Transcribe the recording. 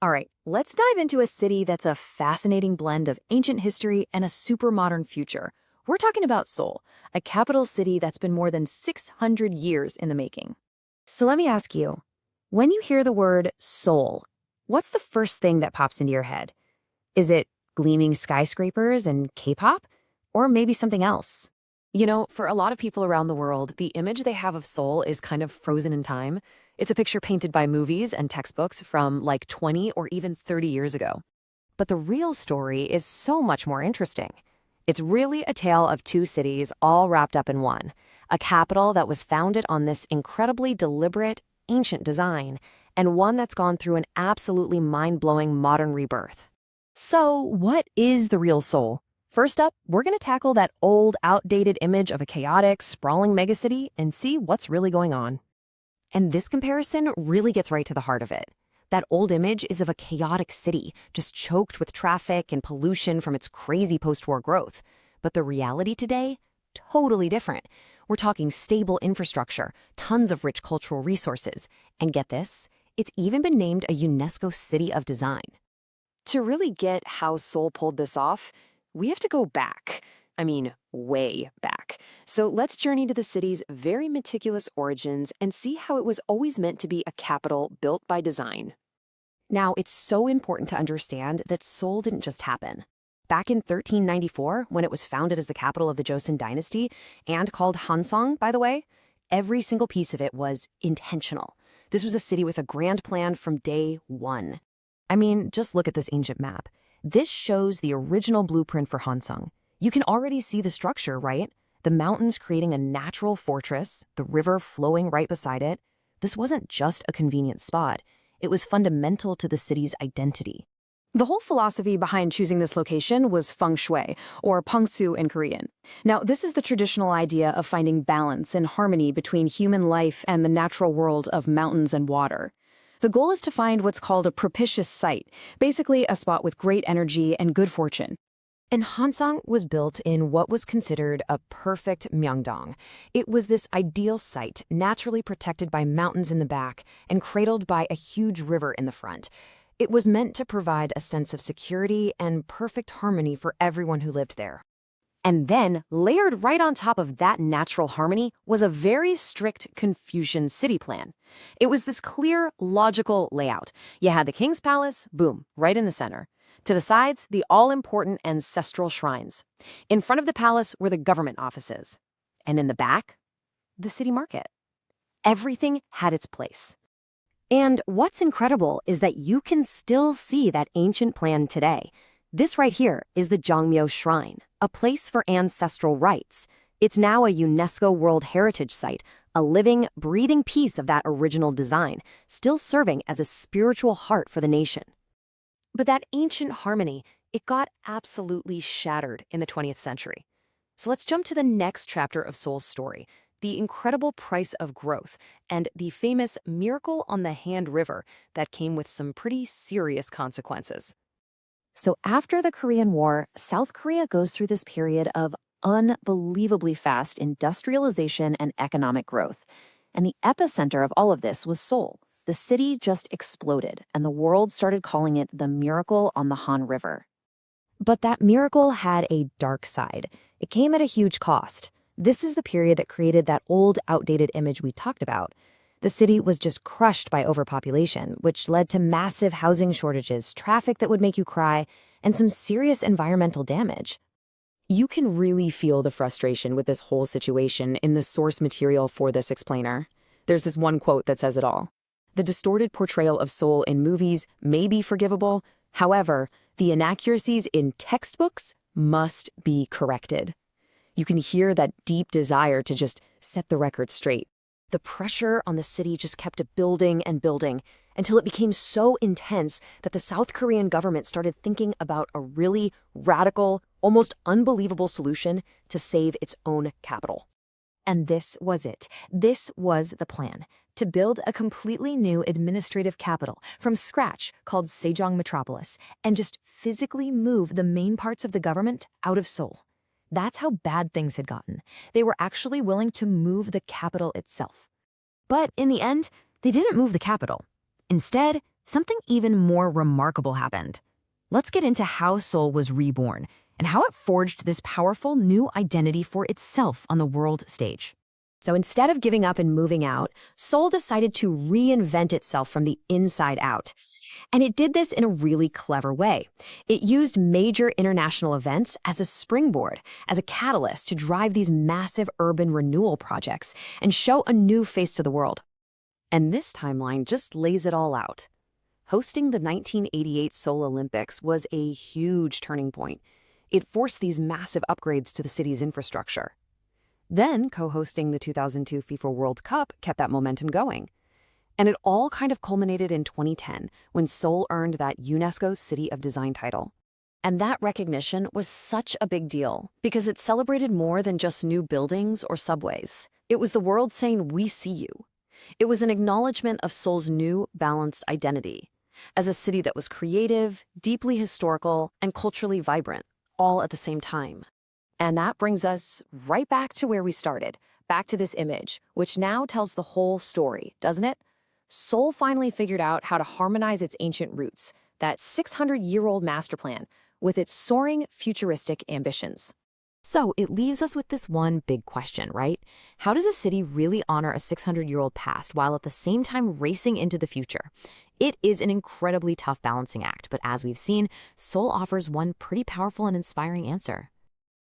All right, let's dive into a city that's a fascinating blend of ancient history and a super modern future. We're talking about Seoul, a capital city that's been more than 600 years in the making. So let me ask you, when you hear the word Seoul, what's the first thing that pops into your head? Is it gleaming skyscrapers and K-pop? Or maybe something else? For a lot of people around the world, the image they have of Seoul is kind of frozen in time. It's a picture painted by movies and textbooks from like 20 or even 30 years ago. But the real story is so much more interesting. It's really a tale of two cities all wrapped up in one, a capital that was founded on this incredibly deliberate, ancient design, and one that's gone through an absolutely mind-blowing modern rebirth. So, what is the real Seoul? First up, we're going to tackle that old, outdated image of a chaotic, sprawling megacity and see what's really going on. And this comparison really gets right to the heart of it. That old image is of a chaotic city, just choked with traffic and pollution from its crazy post-war growth. But the reality today? Totally different. We're talking stable infrastructure, tons of rich cultural resources, and get this, it's even been named a UNESCO City of Design. To really get how Seoul pulled this off, we have to go back. I mean, way back. So let's journey to the city's very meticulous origins and see how it was always meant to be a capital built by design. Now, it's so important to understand that Seoul didn't just happen. Back in 1394, when it was founded as the capital of the Joseon dynasty, and called Hansong, by the way, every single piece of it was intentional. This was a city with a grand plan from day one. I mean, just look at this ancient map. This shows the original blueprint for Hansong. You can already see the structure, right? The mountains creating a natural fortress, the river flowing right beside it. This wasn't just a convenient spot. It was fundamental to the city's identity. The whole philosophy behind choosing this location was feng shui, or pangsu in Korean. Now, this is the traditional idea of finding balance and harmony between human life and the natural world of mountains and water. The goal is to find what's called a propitious site, basically a spot with great energy and good fortune. And Hansong was built in what was considered a perfect myeongdong. It was this ideal site, naturally protected by mountains in the back and cradled by a huge river in the front. It was meant to provide a sense of security and perfect harmony for everyone who lived there. And then, layered right on top of that natural harmony was a very strict Confucian city plan. It was this clear, logical layout. You had the king's palace, boom, right in the center. To the sides, the all-important ancestral shrines. In front of the palace were the government offices. And in the back, the city market. Everything had its place. And what's incredible is that you can still see that ancient plan today. This right here is the Jongmyo Shrine, a place for ancestral rites. It's now a UNESCO World Heritage Site, a living, breathing piece of that original design, still serving as a spiritual heart for the nation. But that ancient harmony, it got absolutely shattered in the 20th century. So let's jump to the next chapter of Seoul's story, the incredible price of growth and the famous Miracle on the Hand River that came with some pretty serious consequences. So after the Korean War, South Korea goes through this period of unbelievably fast industrialization and economic growth. And the epicenter of all of this was Seoul. The city just exploded, and the world started calling it the Miracle on the Han River. But that miracle had a dark side. It came at a huge cost. This is the period that created that old, outdated image we talked about. The city was just crushed by overpopulation, which led to massive housing shortages, traffic that would make you cry, and some serious environmental damage. You can really feel the frustration with this whole situation in the source material for this explainer. There's this one quote that says it all. The distorted portrayal of Seoul in movies may be forgivable. However, the inaccuracies in textbooks must be corrected. You can hear that deep desire to just set the record straight. The pressure on the city just kept building and building until it became so intense that the South Korean government started thinking about a really radical, almost unbelievable solution to save its own capital. And this was it. This was the plan. To build a completely new administrative capital from scratch called Sejong Metropolis and just physically move the main parts of the government out of Seoul. That's how bad things had gotten. They were actually willing to move the capital itself. But in the end, they didn't move the capital. Instead, something even more remarkable happened. Let's get into how Seoul was reborn and how it forged this powerful new identity for itself on the world stage. So instead of giving up and moving out, Seoul decided to reinvent itself from the inside out. And it did this in a really clever way. It used major international events as a springboard, as a catalyst to drive these massive urban renewal projects and show a new face to the world. And this timeline just lays it all out. Hosting the 1988 Seoul Olympics was a huge turning point. It forced these massive upgrades to the city's infrastructure. Then, co-hosting the 2002 FIFA World Cup kept that momentum going. And it all kind of culminated in 2010, when Seoul earned that UNESCO City of Design title. And that recognition was such a big deal, because it celebrated more than just new buildings or subways. It was the world saying, "We see you." It was an acknowledgement of Seoul's new, balanced identity, as a city that was creative, deeply historical, and culturally vibrant, all at the same time. And that brings us right back to where we started, back to this image, which now tells the whole story, doesn't it? Seoul finally figured out how to harmonize its ancient roots, that 600-year-old master plan, with its soaring, futuristic ambitions. So it leaves us with this one big question, right? How does a city really honor a 600-year-old past while at the same time racing into the future? It is an incredibly tough balancing act, but as we've seen, Seoul offers one pretty powerful and inspiring answer.